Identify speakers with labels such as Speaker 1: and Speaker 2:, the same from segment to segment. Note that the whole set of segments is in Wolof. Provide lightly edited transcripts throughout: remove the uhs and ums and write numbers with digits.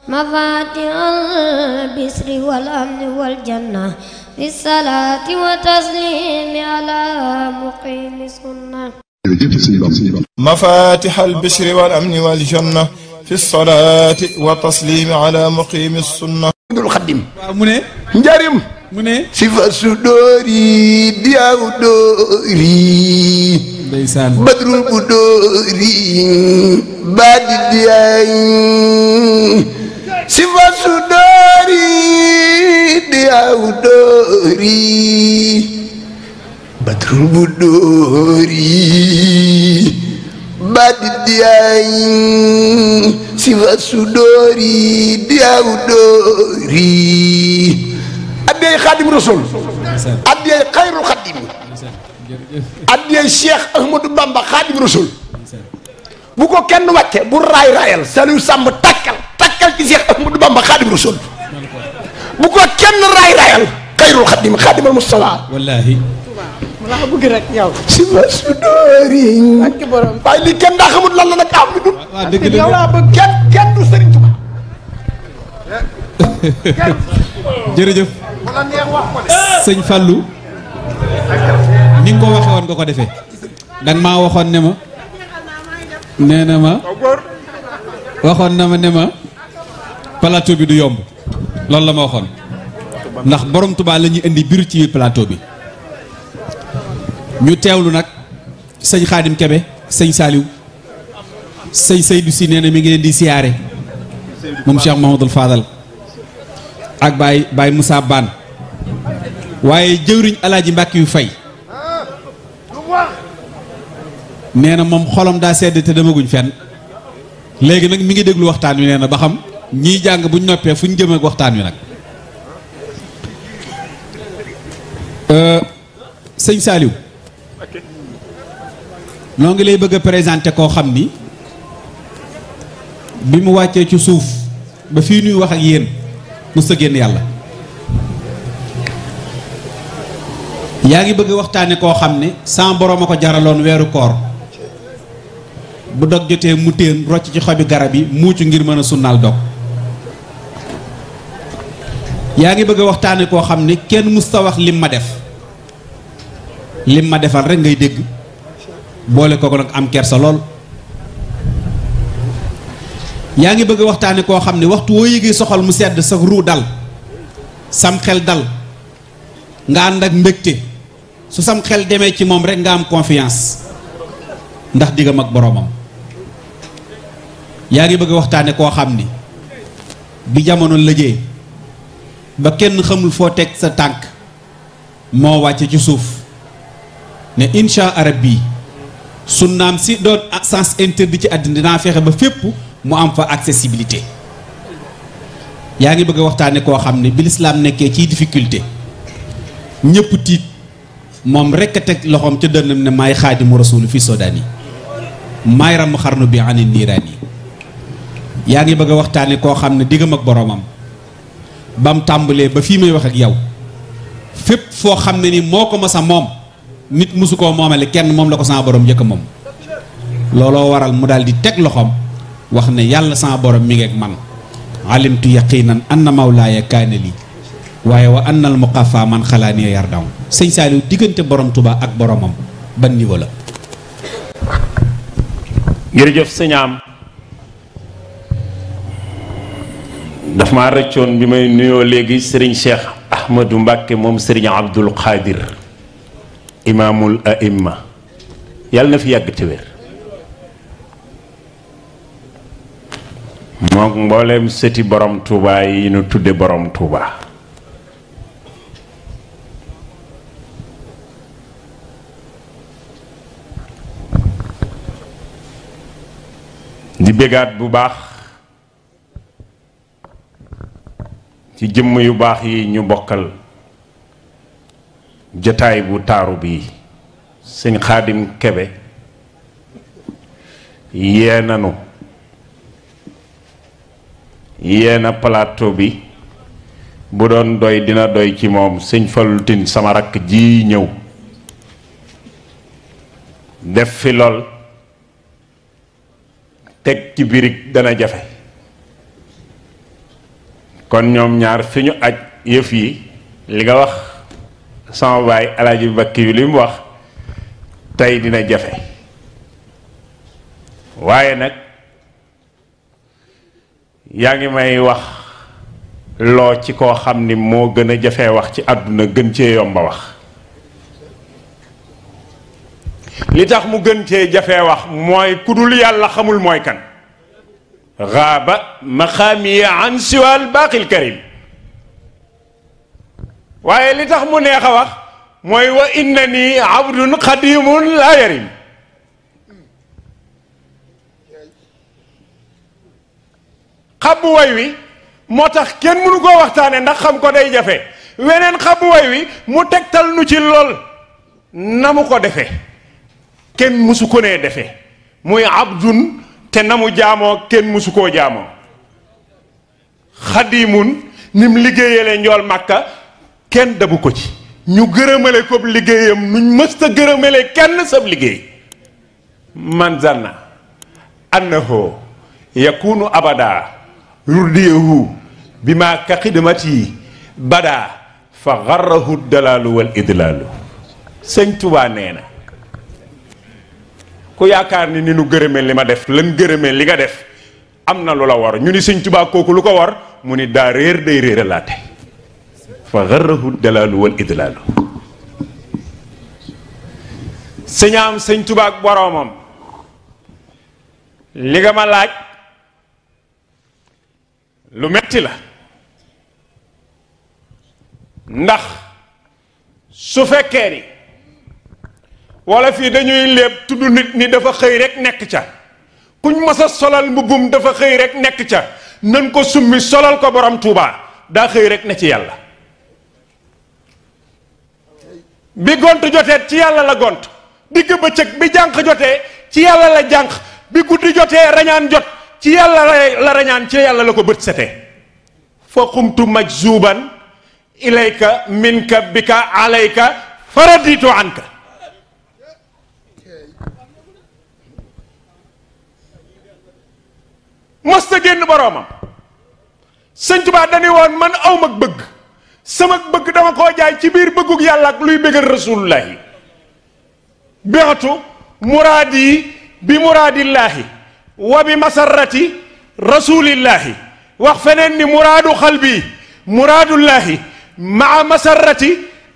Speaker 1: مفاتيح البشر والأمن والجنة بالصلاة وتسليم على مقيم السنة.
Speaker 2: مفاتيح البشر والأمن والجنة في الصلاة وتسليم على مقيم السنة.
Speaker 3: الخدم
Speaker 4: مني
Speaker 3: نجارم
Speaker 4: مني
Speaker 3: صفة سدوري دياو دوري
Speaker 4: نdeysaan
Speaker 3: بدر البدوري بعد دياي صفة سدوري دياو دوري بدر البدوري بعد دياي صفة سدوري دياو دوري أدي خادم رسول أدي خير الخادم أدي الشيخ أحمد بامبا خادم رسول بوكو كن واتي بو راي رايال سالو سامب تاكال تاكال ci Cheikh Ahmadou Bamba خادم رسول بوكو كن راي رايال خير الخادم خادم المصطفى
Speaker 4: والله
Speaker 5: wala bëgg rek yow
Speaker 3: صفة سدوري
Speaker 5: ak borom
Speaker 3: باي لي كن دا خمul lan la nak am du
Speaker 4: dëgg
Speaker 5: yow
Speaker 4: la
Speaker 5: la bëgg
Speaker 3: kenn du Serigne Touba
Speaker 4: jërëjëf
Speaker 3: wala neex wax ko de
Speaker 4: sëñ Fallou ni nga ko waxee woon nga ko defee danga maa waxoon ne ma nee na ma waxoon na ma ne ma plateau bi du yomb loolu la ma waxoon ndax borom Touba la ñuy indi biir ci biir plateau bi ñu teewlu nag sëñ Xaadim Kebe sëñ Saliou sëñ Seydou si nee na mi ngi leen di siyaare moom Cheikh Mahamadul Fadal ak Baye Moussa Bane waaye jëwriñ alaaji Mbàkke yu fay nee na moom xolam daa sedd te demaguñ fenn léegi nag mi ngi déglu waxtaan wi nee na ba xam ñiy jàng buñ noppee fu ñu jëm ak waxtaan wi nag sëñ Saliou noo ngi lay bëgg a présenter koo xam ni bi mu wàccee ci suuf ba fii nuy wax ak yéen mu sa génn yàlla yaa ngi bëgg waxtaane koo xam ne sama borom a ko jaraloon weeru koor bu dog jotee mu téen rocc ci xobi garab yi muucu ngir mën a sunnaal dog yaa ngi bëgg waxtaane koo xam ne kenn musta wax lim ma def lim ma defal rek ngay dégg boole ko nag am kersa lool yaa ngi bëgg waxtaane koo xam ne waxtu woo yëgee soxal mu sedd sa ruu dal sam xel dal nga ànd ak mbégte su sam xel demee ci moom rek nga am confiance ndax diggam ak boroomam yaa ngi bëgg waxtaane koo xam ni bi jamono lëjee ba kenn xamul foo teg sa tànk moo wàcce ci suuf ne insha rabbi sunnaam si doon sens interdit ci àddina dinaa fexe ba fépp mu am fa accessibilité yaa ngi bëgg a waxtaane koo xam ne bi lislaam nekkee ciy difficulté ñëpp tiit moom rekk a teg loxoom ca dënnam ne maay xaadimu rasuulu fi sodaani maay ram xarnu bi ani niiraani yaa ngi bëgg a waxtaane koo xam ne diggam ak boroomam bam tàmbalee ba fii may wax ak yow fépp foo xam ne ni moo ko masa moom nit musu koo moomale kenn moom la ko sama borom njëkk moom looloo waral mu daal di teg loxoom wax ne yàlla sama borom mi ngi ak man alimtu yaqinan anna mawlaaya kaana lii waaye wa annal muqafa man xalaani yardaw sëñ Saliou diggante borom Touba ak boromam ban niveau la.
Speaker 6: jërëjëf sëñ am daf maa rëccoon bi may nuyoo léegi sëriñ Cheikh Ahmadou Mbacke moom sëriñ Abdul Qadir imaamul aimma yàlla na fi yàgg te wér moom mbooleem sëti borom Touba yi nu tudde borom Touba di bégaat bu baax ci jëmm yu baax yi ñu bokkal jataay bu taaru bii sëñ Xaadim Kebe yee nanu yeena plateau bi bu doon doy dina doy ci moom sëñ Fallu Tin sama rakk ji ñëw def fi lool teg ci birig dana jafe kon ñoom ñaar fi ñu aj yëf yi li nga wax sama baay Alaaji Bakki yu li mu wax tey dina jafe waaye nag yaa ngi may wax loo ci koo xam ni moo gën a jafee wax ci àdduna gën cee yomba wax li tax mu gën cee jafee wax mooy ku dul yàlla xamul mooy kan gaaba maqaamiya an siwal baaqil karim waaye li tax mu neex a wax mooy wa innani abdun xadimun laa yarim xabbu way wi moo tax kenn mënu koo waxtaane ndax xam ko day jafe weneen xabbu way wi mu tegtal nu ci lool na mu ko defee kenn mësu ko nee defee muy abdun te na mu jaamoo kenn mësu koo jaamoo xadimun ni mu liggéeyale njool màkka kenn dabu ko ci ñu gërëmale ko liggéeyam nuñ mësta gërëmale kenn sab liggéey man zanna annahu yakunu abada yurdiyahu bima ka xidmati bada fa garrahu dalaalu wal idlaalu sëñ Tuubaa nee na ku yaakaar ni nu gërëme li ma def lan gërëme li nga def am na lu la war ñu ni sëñ Tuubaa kooku lu ko war mu ni daa réer day réeralaate fa garrahu dalaalu wal idlaalu sëñaam sëñ Tuubaa ak boroomam li nga ma laaj lu metti la ndax su fekkee ni wala fii dañuy léeb tudd nit ni dafa xëy rek nekk ca kuñ mës a solal mbubbum dafa xëy rek nekk ca nan ko summi solal ko borom Tuubaa daa xëy rek ne ci yàlla bi gont jotee ci yàlla la gont digg bëccëg bi jànq jotee ci yàlla la jànq bi guddi jotee rañaan jot ci yàlla la rañaan ci yàlla la ko bët setee fa xumtu majzuban ilayka minka bika alayka faraditu anka mosta génn boroomam sëñ Tuubaa dañu woon man aw mag bëgg sama bëgg dama koo jaay ci biir bëggug yàlla ak luy bëggal rasulullahi beexatu muraadi bi muraadillaahi wa bi masarrati rasulillahi wax feneen ni muraadu xalbi muraadullahi maa masarrati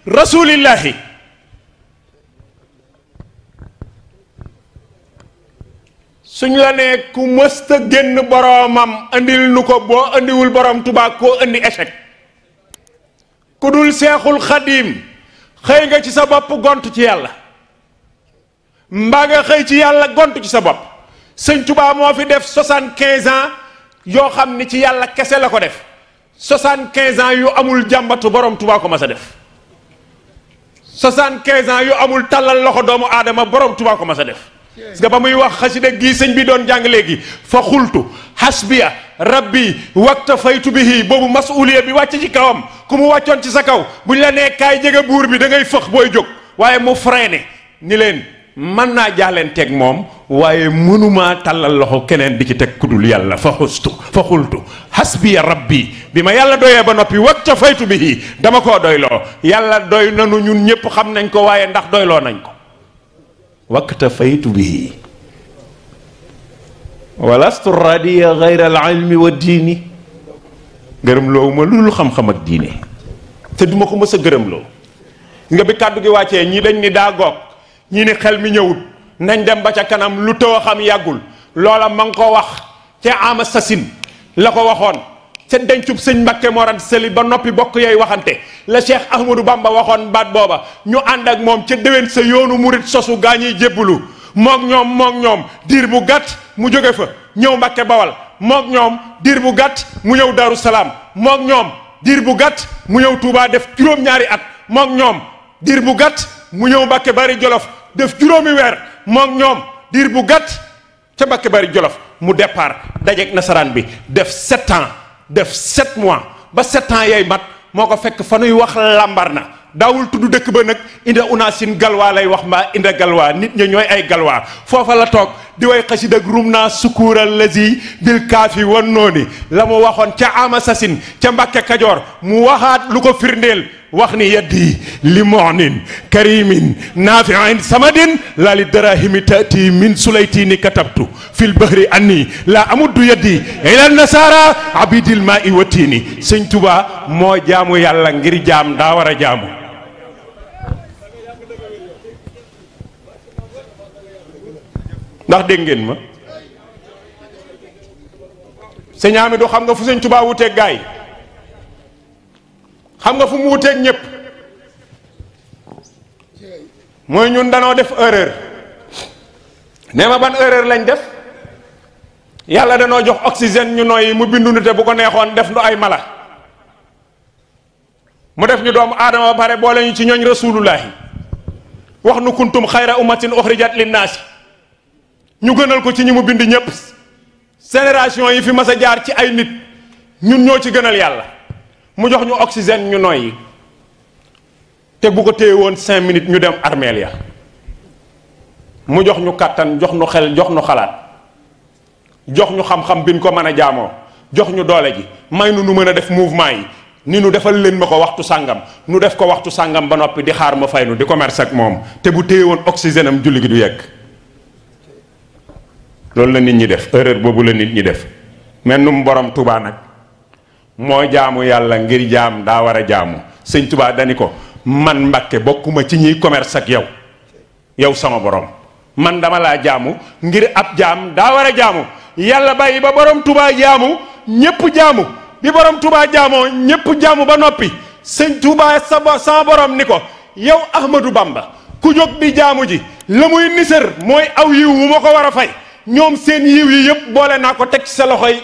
Speaker 6: rasulillahi suñ la nee ku mësta génn boroomam andil nu ko boo andiwul borom Tuubaa koo andi échec ku dul seexul xadiim xëy nga ci sa bopp gont ci yàlla mbaa nga xëy ci yàlla gont ci sa bopp sëñ Tuubaa moo fi def 75 ans yoo xam ni ci yàlla kese la ko def 75 ans yu amul jàmbatu borom Tuubaa ko mas a def 75 ans yu amul tàllal loxo doomu aadama borom Tuubaa ko mas a def parce que ba muy wax xasida gii sëñ bi doon jàng léegi fa xultu hasbiya rabbi wakta faytu bihi boobu masuuliya bi wàcc ci kawam ku mu wàccoon ci sa kaw buñ la nee kaay jege buur bi da ngay fëx booy jóg waaye mu freiné ni leen mën naa jaaleen teg moom waaye mënumaa tàllal loxo keneen di ci teg kudul yàlla fa xultu hasbiya rabbi bi ma yàlla doyee ba noppi wakta faytu bihi dama koo doyloo yàlla doy nanu ñun ñëpp xam nañ ko waaye ndax doyloo nañ ko wakta faytu bihi walastu radiya gayra al ilmi wa diini gërëm loowu ma lul xam-xam ak diine te duma ko mës a gërëm loo nga bi kàddu gi wàccee ñi dañ ni daa goog ñi ni xel mi ñëwut nañ dem ba ca kanam lu tëw a xam yàggul loola ma ngi ko wax ca ama sasin la ko waxoon ca dencub sëñ Mbakke Mor Anta Sali ba noppi bokk yooyu waxante la Cheikh Ahmadou Bamba waxoon baat booba ñu ànd ak moom ca déwén sa yoonu murit sosu gaa ñiy jébbalu mook ñoom diir bu gàtt mu jóge fa ñëw Mbakke Bawal mook ñoom diir bu gàtt mu ñëw Daaru Salaam mook ñoom diir bu gàtt mu ñëw Touba def juróom-ñaari at mook ñoom diir bu gàtt mu ñëw Mbakke Bari Jolof def juróomi weer mook ñoom diir bu gàtt ca Mbakke Bari Jolof mu départ dajeek nasaraan bi def 7 ans def 7 mois ba 7 ans yay mat moo ko fekk fa nuy wax lambar na daawul tudd dëkk ba nag inda unaasin galwaa lay wax mbaa inda galwaa nit ña ñooy ay galwaa foofa la toog di way xasid ak rum naa sukuural lazi bil kaafi wan nooni la mu waxoon ca ama sasin ca Mbàkke Kajoor mu waxaat lu ko firndeel wax ni yaddi li moxnin karimin naafiin samadin laa li darahimi taati min sulaytini katabtu fil bahri anni laa amuddu yaddi ila nasara abidil maa i watiini sëñ Tuubaa moo jaamu yàlla ngir jaam daa war a jaamu ndax dégg ngeen ma sëñ Amidou xam nga fu sëñ Tuubaa wuteeg gaay xam nga fu mu wuteeg ñëpp mooy ñun danoo def erreur nee ma ban erreur lañ def yàlla danoo jox oxygène ñu noyyi mu bindu nu te bu ko neexoon def nu ay mala mu def ñu doomu aadama ba pare boole ñu ci ñooñ rasulullahi wax nu kuntum xayra ummatin uxrijat linnaasi ñu gënal ko ci ñi mu bind ñëpp génération yi fi mas a jaar ci ay nit ñun ñoo ci gënal yàlla mu jox ñu oxygène ñu noyyi te bu ko téye woon 5 minutes ñu dem armeel ya mu jox ñu kàttan jox ñu xel jox ñu xalaat jox ñu xam-xam bi ñu ko mën a jaamoo jox ñu doole ji may nu mën a def mouvement yi ni nu defal leen ma ko waxtu sàngam nu def ko waxtu sàngam ba noppi di xaar ma fay nu di commerce ak moom te bu téye woon oxygène am julli gi du yegg loolu la nit ñi def erreur boobu la nit ñi def mel num borom Tuubaa nag moo jaamu yàlla ngir jaam daa war a jaamu sëñ Tuubaa dani ko man Mbàkke bokkuma ci ñiy commerce ak yow yow sama borom man dama laa jaamu ngir ab jaam daa war a jaamu yàlla bàyyi ba borom Tuubaa jaamu ñépp jaamu bi borom Tuubaa jaamoo ñépp jaamu ba noppi sëñ Tuubaa sama borom ni ko yow Ahmadou Bamba ku jóg di jaamu ji la muy nisër mooy aw yiw wu ma ko war a fay ñoom seen yiw yi yëpp boole naa ko teg ci sa loxoy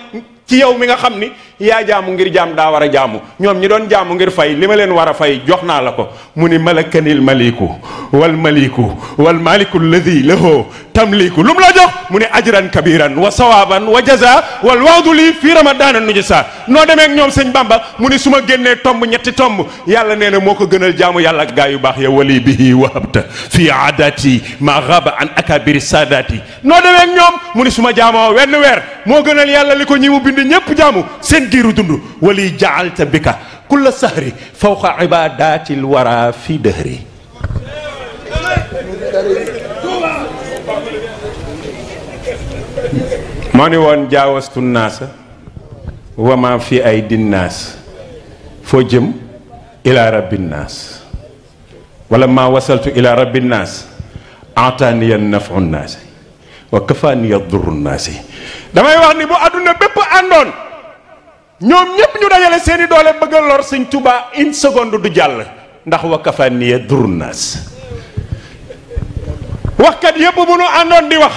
Speaker 6: ci yow mi nga xam ni yaa jaamu ngir jaam daa war a jaamu ñoom ñi doon jaamu ngir fay li ma leen war a fay jox naa la ko mu ni malakanil maliku wal maliku alladi lahu tamliku lu mu la jox mu ni ajran kabiran wa sawaban wa jaza wal waadu lii fii ramadana nujisa noo demee ak ñoom sëñ Bamba mu ni su ma génnee tomb ñetti tomb yàlla nee na moo ko gënal jaamu yàlla ak gaa yu baax ya wali bihi wahabta fii aadati ma gaba an akabiri saadati noo demee ak ñoom mu ni su ma jaamoo wenn weer moo gënal yàlla li ko ñi mu bind ñépp jaamu seen giiru dund wali jaalta bika kulla sahri fawqa ibadatil wara fi dëhri moo ni woon jaawastu naasa wa ma fi ay dinnaas foo jëm ila rabbi naas wala ma wasaltu ila rabbi naas ataaniya nafu naasi wa kafaaniya durru naasi damay wax ni bu àdduna bépp àndoon ñoom ñépp ñu dajale seeni doole bëgg a lor sëñ Tuubaa une seconde du jàll ndax wa kafaaniya durru naas waxkat yépp bu nu àndoon di wax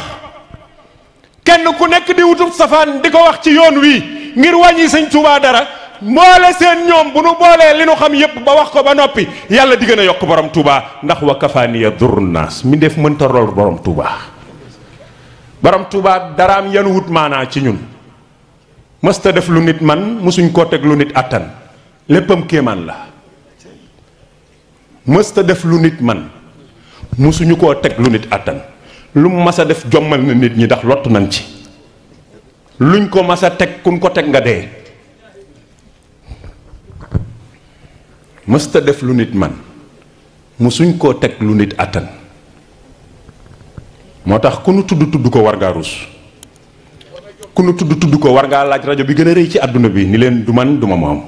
Speaker 6: kenn ku nekk di wutub safaan di ko wax ci yoon wii ngir wàññi sëñ Tuubaa dara mboole seen ñoom bu nu boolee li nu xam yépp ba wax ko ba noppi yàlla di gën a yokk borom Tuubaa ndax wa kafaaniya durru naas mi def mënta lor borom Tuubaa borom Tuubaa daraam yan wut maanaa ci ñun mësta def lu nit man mësuñ koo teg lu nit attan léppam kéemaan la mësta def lu nit man mësuñu koo teg lu nit attan lu mu mas a def jommal na nit ñi ndax lottu nañ ci luñ ko mas a teg kun ko teg nga dee mësta def lu nit man mësuñ koo teg lu nit attan moo tax ku nu tudd ko war ngaa rus ku nu tudd ko war ngaa laaj rajo bi gën a rëy ci àdduna bi ni leen du man duma moom